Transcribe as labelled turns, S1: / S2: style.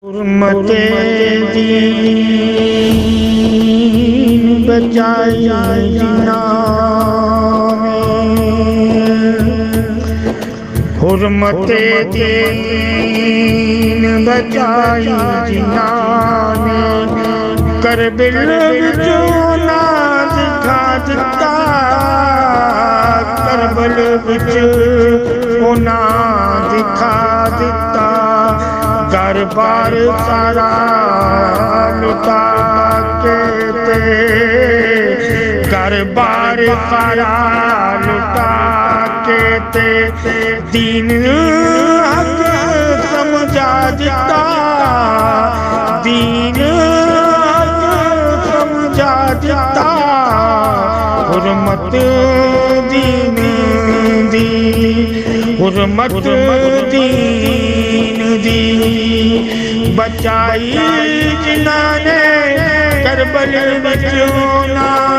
S1: हुर्मते दीन बचाई हुर्मते दीन बचाई जिनाने करबिल विचो ना दिखा दिता करबल विच ना दिखा दिता घर बार सारा लुटा के ते घर बार सारा लुटा के ते दीन हक समझा दिता दीन हक समझा दिता हुर्मत दीन दी हुर्मत दीन दी बचाई जिन्हां ने करबल विचों ना